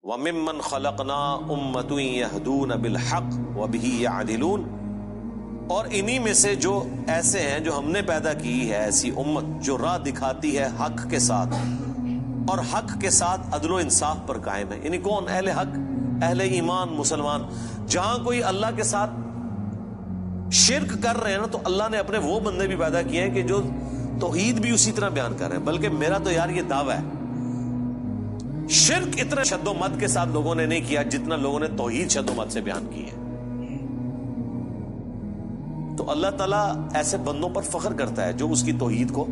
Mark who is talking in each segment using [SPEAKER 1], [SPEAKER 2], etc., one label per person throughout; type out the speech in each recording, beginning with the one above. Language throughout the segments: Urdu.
[SPEAKER 1] وَمِمَّنْ خَلَقْنَا أُمَّةٌ يَهْدُونَ بِالْحَقِّ وَبِهِ يَعْدِلُونَ، اور انہی میں سے جو ایسے ہیں جو ہم نے پیدا کی ہے ایسی امت جو راہ دکھاتی ہے حق کے ساتھ اور حق کے ساتھ عدل و انصاف پر قائم ہے. یعنی کون؟ اہل حق، اہل ایمان، مسلمان. جہاں کوئی اللہ کے ساتھ شرک کر رہے ہیں نا تو اللہ نے اپنے وہ بندے بھی پیدا کیے ہیں کہ جو توحید بھی اسی طرح بیان کر رہے ہیں. بلکہ میرا تو یار یہ دعویٰ ہے، شرک اتنا شد و مد کے ساتھ لوگوں نے نہیں کیا جتنا لوگوں نے توحید شد و مد سے بیان کی ہے. تو اللہ تعالیٰ ایسے بندوں پر فخر کرتا ہے جو اس کی توحید کو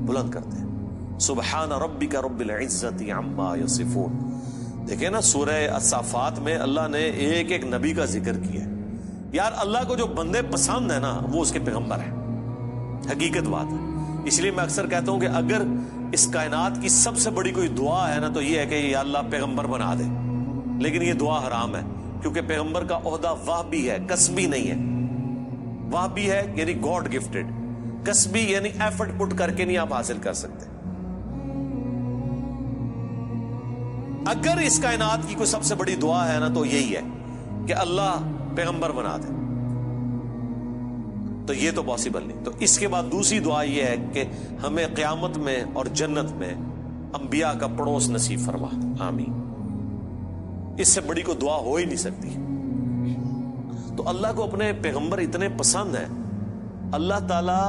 [SPEAKER 1] بلند کرتے ہیں. سبحان ربک رب العزت عما یصفون. دیکھیں نا سورہ الصافات میں اللہ نے ایک ایک نبی کا ذکر کیا ہے. یار اللہ کو جو بندے پسند ہیں نا وہ اس کے پیغمبر ہیں، حقیقت بات ہے. اس لیے میں اکثر کہتا ہوں کہ اگر اس کائنات کی سب سے بڑی کوئی دعا ہے نا تو یہ ہے کہ یا اللہ پیغمبر بنا دے. لیکن یہ دعا حرام ہے کیونکہ پیغمبر کا عہدہ وہبی ہے، کسبی نہیں ہے. وہبی ہے یعنی گاڈ گفٹڈ، کسبی یعنی ایفرٹ پٹ کر کے نہیں آپ حاصل کر سکتے. اگر اس کائنات کی کوئی سب سے بڑی دعا ہے نا تو یہی ہے کہ اللہ پیغمبر بنا دے، تو یہ تو پاسبل نہیں. تو اس کے بعد دوسری دعا یہ ہے کہ ہمیں قیامت میں اور جنت میں انبیاء کا پڑوس نصیب فرما، آمین. اس سے بڑی کوئی دعا ہو ہی نہیں سکتی. تو اللہ کو اپنے پیغمبر اتنے پسند ہیں، اللہ تعالیٰ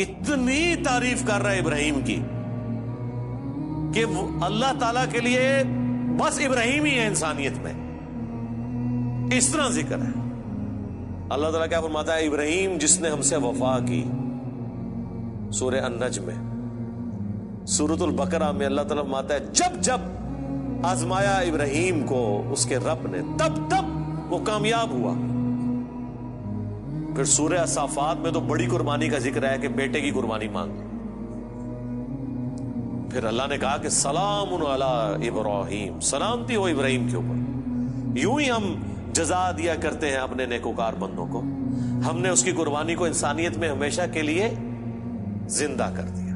[SPEAKER 1] اتنی تعریف کر رہا ہے ابراہیم کی کہ اللہ تعالیٰ کے لیے بس ابراہیم ہی ہے انسانیت میں، اس طرح ذکر ہے. اللہ تعالیٰ کیا فرماتا ہے؟ ابراہیم جس نے ہم سے وفا کی، سورہ النجم میں. سورۃ البقرہ میں اللہ تعالیٰ فرماتا ہے جب جب آزمایا ابراہیم کو اس کے رب نے تب تب وہ کامیاب ہوا. پھر سورہ الصافات میں تو بڑی قربانی کا ذکر ہے کہ بیٹے کی قربانی مانگ. پھر اللہ نے کہا کہ سلام علی ابراہیم، سلامتی ہو ابراہیم کے اوپر. یوں ہی ہم جزا دیا کرتے ہیں اپنے نیکوکار بندوں کو. ہم نے اس کی قربانی کو انسانیت میں ہمیشہ کے لیے زندہ کر دیا.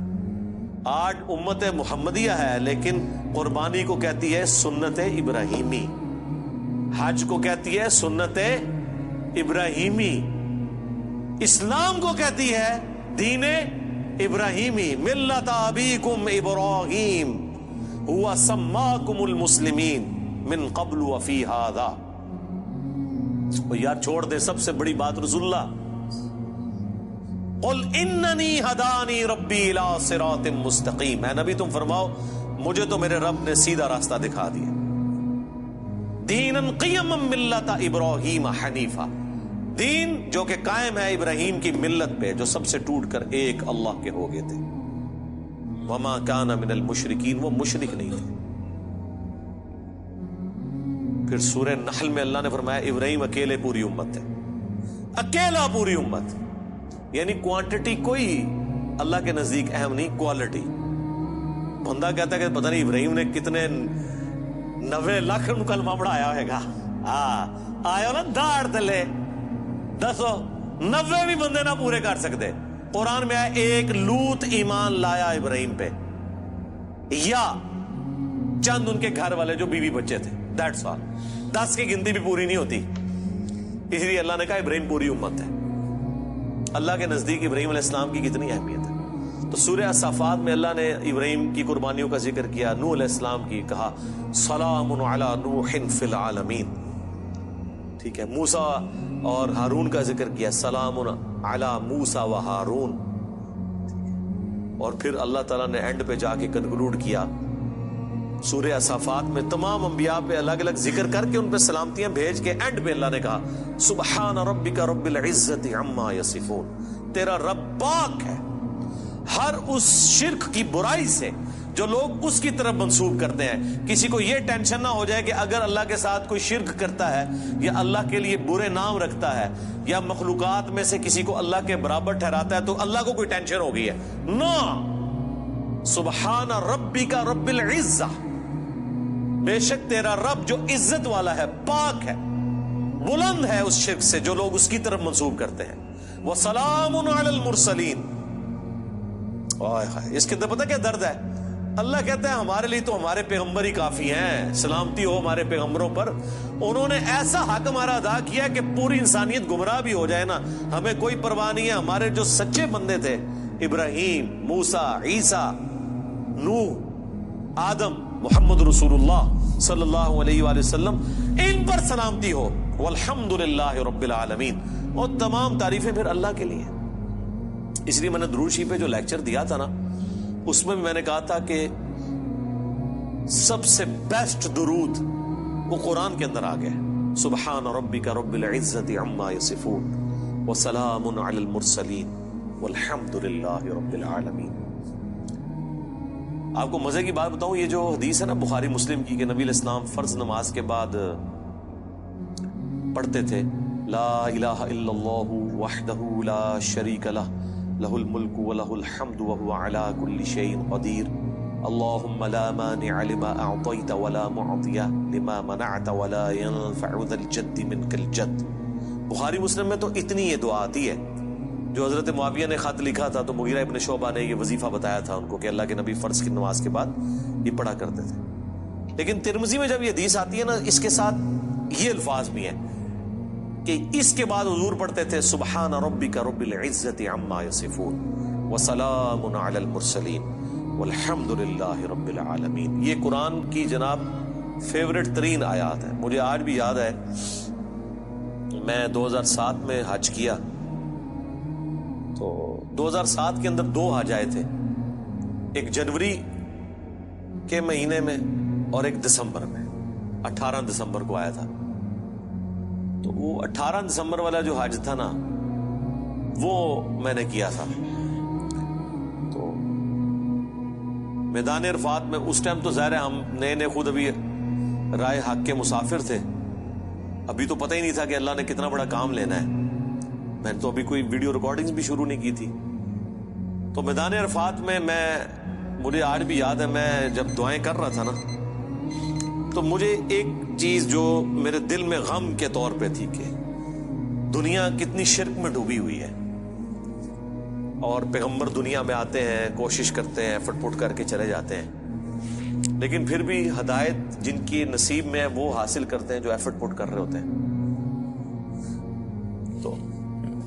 [SPEAKER 1] آج امت محمدیہ ہے لیکن قربانی کو کہتی ہے سنت ابراہیمی، حج کو کہتی ہے سنت ابراہیمی، اسلام کو کہتی ہے دین ابراہیمی. ملت ابیکم ابراہیم هو سماکم المسلمین من قبل وفی ھذا. یار چھوڑ دے سب سے بڑی بات رسول اللہ. قل اننی ہدانی ربی الی صراط مستقیم. اے نبی تم فرماؤ مجھے تو میرے رب نے سیدھا راستہ دکھا دیا. دینا قیما ملت ابراہیم حنیفا، دین جو کہ قائم ہے ابراہیم کی ملت پہ جو سب سے ٹوٹ کر ایک اللہ کے ہو گئے تھے. وما کان من المشرکین، وہ مشرک نہیں تھے. پھر سورہ نحل میں اللہ نے فرمایا ابراہیم اکیلے پوری امت ہے، اکیلا پوری امت. یعنی کوانٹٹی کوئی اللہ کے نزدیک اہم نہیں، کوالٹی. بندہ کہتا ہے کہ پتہ نہیں ابراہیم نے کتنے 90 لاکھ کلمہ پڑھایا ہوئے گا. آیا نا داڑ تلے دسو 90 بھی بندے نہ پورے کر سکتے. قرآن میں آیا ایک لوط ایمان لایا ابراہیم پہ، یا چند ان کے گھر والے جو بیوی بچے تھے، دیٹس آل. 10 کی گنتی بھی پوری نہیں ہوتی. اس لیے اللہ نے کہا ابراہیم پوری امت ہے. اللہ کے نزدیک ابراہیم علیہ السلام کی کتنی اہمیت ہے. تو سورہ الصافات میں اللہ نے ابراہیم کی قربانیوں کا ذکر کیا، نوح علیہ السلام کی کہا سلام علی نوح فی العالمین. ٹھیک ہے. موسیٰ اور ہارون کا ذکر کیا، سلام علی موسیٰ و ہارون. اور پھر اللہ تعالیٰ نے اینڈ پہ جا کے کنکلوڈ کیا سورہ الصافات میں تمام انبیاء پہ الگ الگ ذکر کر کے ان پہ سلامتیاں بھیج کے اینڈ پہ اللہ نے کہا سبحان ربک رب العزت عما یصفون. تیرا رب پاک ہے ہر اس شرک کی برائی سے جو لوگ اس کی طرف منسوب کرتے ہیں. کسی کو یہ ٹینشن نہ ہو جائے کہ اگر اللہ کے ساتھ کوئی شرک کرتا ہے یا اللہ کے لیے برے نام رکھتا ہے یا مخلوقات میں سے کسی کو اللہ کے برابر ٹھہراتا ہے تو اللہ کو کوئی ٹینشن ہو گئی ہے. نو، سبحان ربک رب العزہ، بے شک تیرا رب جو عزت والا ہے، پاک ہے، بلند ہے اس شرک سے جو لوگ اس کی طرف منسوب کرتے ہیں. وَسَلَامٌ عَلَى الْمُرْسَلِينَ. اس کے اندر پتہ کیا درد ہے؟ اللہ کہتا ہے ہمارے لیے تو ہمارے پیغمبر ہی کافی ہیں، سلامتی ہو ہمارے پیغمبروں پر، انہوں نے ایسا حق ہمارا ادا کیا کہ پوری انسانیت گمراہ بھی ہو جائے نا ہمیں کوئی پرواہ نہیں ہے۔ ہمارے جو سچے بندے تھے، ابراہیم، موسیٰ، عیسیٰ، نوح، آدم، محمد رسول اللہ صلی اللہ علیہ وآلہ وسلم، ان پر سلامتی ہو، والحمدللہ رب العالمین، اور تمام تعریفیں پھر اللہ کے لیے۔ اس لیے میں نے درود شریف پہ جو لیکچر دیا تھا نا، اس میں میں نے کہا تھا کہ سب سے بیسٹ درود وہ قرآن کے اندر آ گیا ہے، سبحان ربک رب العزت عما یصفون وسلام علی المرسلین والحمد للہ رب العالمین۔ آپ کو مزے کی بات بتاؤں، یہ جو حدیث ہے نا بخاری مسلم کی کہ نبی علیہ السلام فرض نماز کے بعد پڑھتے تھے لا الہ الا اللہ وحدہ لا شریک لہ لہ الملک ولہ الحمد وہو علی کل شیء قدیر اللہم لا مانع لما اعطیت ولا معطی لما منعت ولا ينفع ذا الجد منک الجد۔ بخاری مسلم میں تو اتنی یہ دعا آتی ہے، جو حضرت معاویہ نے خط لکھا تھا تو مغیرہ ابن شعبہ نے یہ وظیفہ بتایا تھا ان کو کہ اللہ کے نبی فرض کی نماز کے بعد یہ پڑھا کرتے تھے۔ لیکن ترمذی میں جب یہ حدیث آتی ہے نا، اس کے ساتھ یہ الفاظ بھی ہیں کہ اس کے بعد حضور پڑھتے تھے سبحان ربک رب العزت عما یصفون وسلام علی المرسلین والحمد للہ رب العالمین۔ یہ قرآن کی جناب فیورٹ ترین آیات ہے۔ مجھے آج بھی یاد ہے، میں 2007 میں حج کیا تو 2007 کے اندر 2 حج آئے تھے، ایک جنوری کے مہینے میں اور ایک دسمبر میں، 18 دسمبر کو آیا تھا۔ تو وہ 18 دسمبر والا جو حج تھا نا، وہ میں نے کیا تھا۔ تو میدان عرفات میں اس ٹائم تو ظاہر ہے ہم نئے خود ابھی رائے حق کے مسافر تھے، ابھی تو پتہ ہی نہیں تھا کہ اللہ نے کتنا بڑا کام لینا ہے، میں نے تو ابھی کوئی ویڈیو ریکارڈنگز بھی شروع نہیں کی تھی۔ تو میدان عرفات میں مجھے آج بھی یاد ہے، میں جب دعائیں کر رہا تھا نا، تو مجھے ایک چیز جو میرے دل میں غم کے طور پہ تھی کہ دنیا کتنی شرک میں ڈوبی ہوئی ہے، اور پیغمبر دنیا میں آتے ہیں، کوشش کرتے ہیں، ایفرٹ پٹ کر کے چلے جاتے ہیں، لیکن پھر بھی ہدایت جن کی نصیب میں ہے وہ حاصل کرتے ہیں جو ایفرٹ پٹ کر رہے ہوتے ہیں۔ تو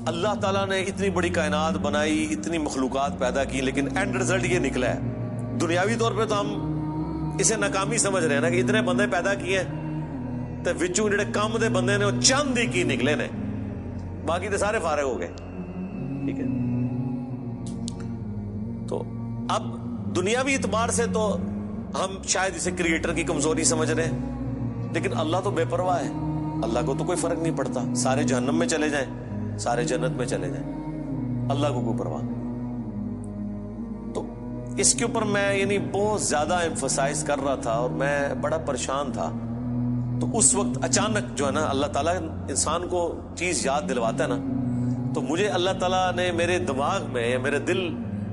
[SPEAKER 1] اللہ تعالیٰ نے اتنی بڑی کائنات بنائی، اتنی مخلوقات پیدا کی، لیکن اینڈ رزلٹ یہ نکلا ہے۔ دنیاوی طور پہ تو ہم اسے ناکامی سمجھ رہے ہیں نا کہ اتنے بندے پیدا کیے تو وچوں جڑے کام دے بندے نے وہ چند ہی کی نکلے نے، باقی تو سارے فارغ ہو گئے، ٹھیک ہے۔ تو اب دنیاوی اعتبار سے تو ہم شاید اسے کریٹر کی کمزوری سمجھ رہے ہیں، لیکن اللہ تو بے پرواہ ہے، اللہ کو تو کوئی فرق نہیں پڑتا، سارے جہنم میں چلے جائیں، سارے جنت میں چلے جائیں، اللہ کو کوئی پرواہ نہیں۔ تو اس کے اوپر میں بہت زیادہ ایمفسائز کر رہا تھا اور میں بڑا پریشان تھا۔ تو اس وقت اچانک جو ہے نا اللہ تعالیٰ انسان کو چیز یاد دلواتا ہے نا، تو مجھے اللہ تعالیٰ نے میرے دماغ میں یا میرے دل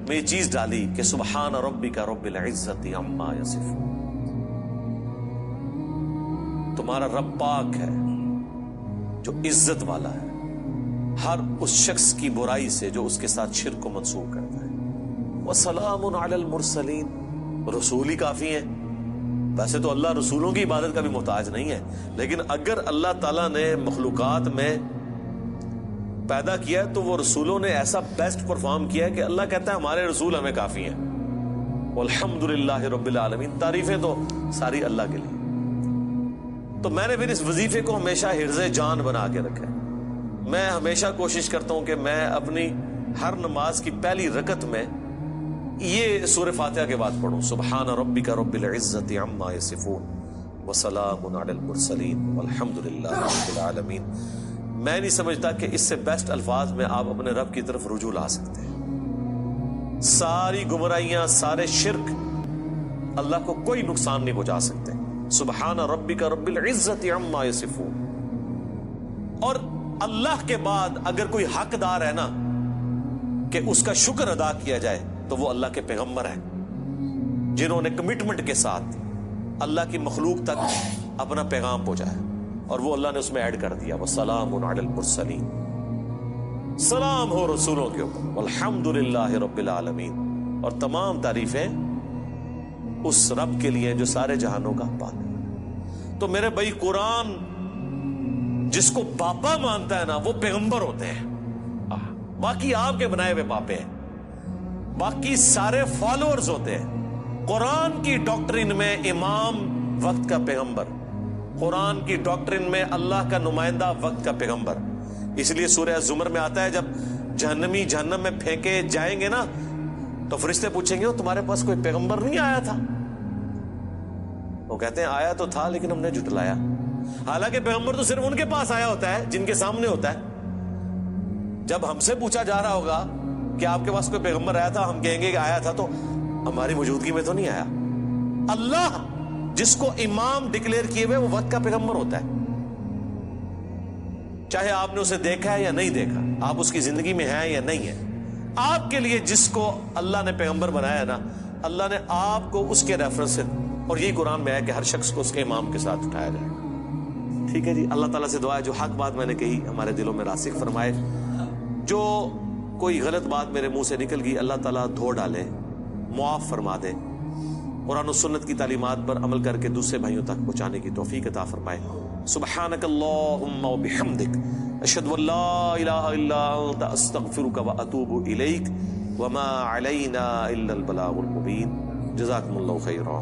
[SPEAKER 1] میں یہ چیز ڈالی کہ سبحان ربک رب العزت عما یصفون، تمہارا رب پاک ہے جو عزت والا ہے ہر اس شخص کی برائی سے جو اس کے ساتھ شرک کو منسوب کرتا ہے۔ وسلام علی المرسلین، رسول ہی کافی ہیں۔ ویسے تو اللہ رسولوں کی عبادت کا بھی محتاج نہیں ہے، لیکن اگر اللہ تعالیٰ نے مخلوقات میں پیدا کیا ہے تو وہ رسولوں نے ایسا بیسٹ پرفارم کیا ہے کہ اللہ کہتا ہے ہمارے رسول ہمیں کافی ہیں۔ والحمدللہ رب العالمین، تعریفیں تو ساری اللہ کے لیے۔ تو میں نے پھر اس وظیفے کو ہمیشہ حرز جان بنا کے رکھا ہے۔ میں ہمیشہ کوشش کرتا ہوں کہ میں اپنی ہر نماز کی پہلی رکعت میں یہ سورہ فاتحہ کے بعد پڑھوں، سبحان ربک رب العزت عما یصفون وسلام علی المرسلین والحمد للہ رب العالمین۔ میں نہیں سمجھتا کہ اس سے بیسٹ الفاظ میں آپ اپنے رب کی طرف رجوع لا سکتے ہیں۔ ساری گمراہیاں، سارے شرک اللہ کو کوئی نقصان نہیں پہنچا سکتے۔ سبحان ربک رب العزت عما یصفون۔ اور اللہ کے بعد اگر کوئی حقدار ہے نا کہ اس کا شکر ادا کیا جائے تو وہ اللہ کے پیغمبر ہیں، جنہوں نے کمٹمنٹ کے ساتھ اللہ کی مخلوق تک اپنا پیغام پہنچایا، اور وہ اللہ نے اس میں ایڈ کر دیا وسلام علی المرسلین، سلام ہو رسولوں کے اوپر، والحمد للہ رب العالمین، اور تمام تعریفیں اس رب کے لیے جو سارے جہانوں کا پالے. تو میرے بھائی قرآن جس کو پاپا مانتا ہے نا وہ پیغمبر ہوتے ہیں. باقی آپ کے بنائے ہوئے پاپے ہیں, باقی سارے فالوورز ہوتے ہیں. قرآن کی ڈاکٹرین میں امام وقت کا پیغمبر, قرآن کی ڈاکٹرین میں اللہ کا نمائندہ وقت کا پیغمبر. اس لیے سورہ زمر میں آتا ہے جب جہنمی جہنم میں پھینکے جائیں گے نا تو فرشتے پوچھیں گے تمہارے پاس کوئی پیغمبر نہیں آیا تھا؟ وہ کہتے ہیں آیا تو تھا لیکن ہم نے جھٹلایا. حالانکہ پیغمبر تو صرف ان کے پاس آیا ہوتا ہے جن کے سامنے ہوتا ہے. جب ہم سے پوچھا جا رہا ہوگا کہ آپ کے پاس کوئی پیغمبر آیا تھا, ہم کہیں گے کہ آیا تھا, تو ہماری موجودگی میں تو نہیں آیا. اللہ جس کو امام ڈکلیئر کیے ہوئے وہ وقت کا پیغمبر ہوتا ہے, چاہے آپ نے اسے دیکھا ہے یا نہیں دیکھا, آپ اس کی زندگی میں ہیں یا نہیں ہے. آپ کے لیے جس کو اللہ نے پیغمبر بنایا نا, اللہ نے آپ کو اس کے ریفرنس سے, اور یہی قرآن میں ہے کہ ہر شخص کو اس کے امام کے ساتھ اٹھایا جائے. ٹھیک ہے جی, اللہ تعالیٰ سے دعا ہے جو حق بات میں نے کہی ہمارے دلوں میں راسخ فرمائے, جو کوئی غلط بات میرے منہ سے نکل گئی اللہ تعالیٰ دھو ڈالے, معاف فرما دے, قرآن و سنت کی تعلیمات پر عمل کر کے دوسرے بھائیوں تک پہنچانے کی توفیق عطا فرمائے. سبحانک اللہم و بحمدک اشہد ان لا الہ الا انت استغفرک و اتوب الیک وما علینا الا البلاغ المبین. جزاکم اللہ خیرا.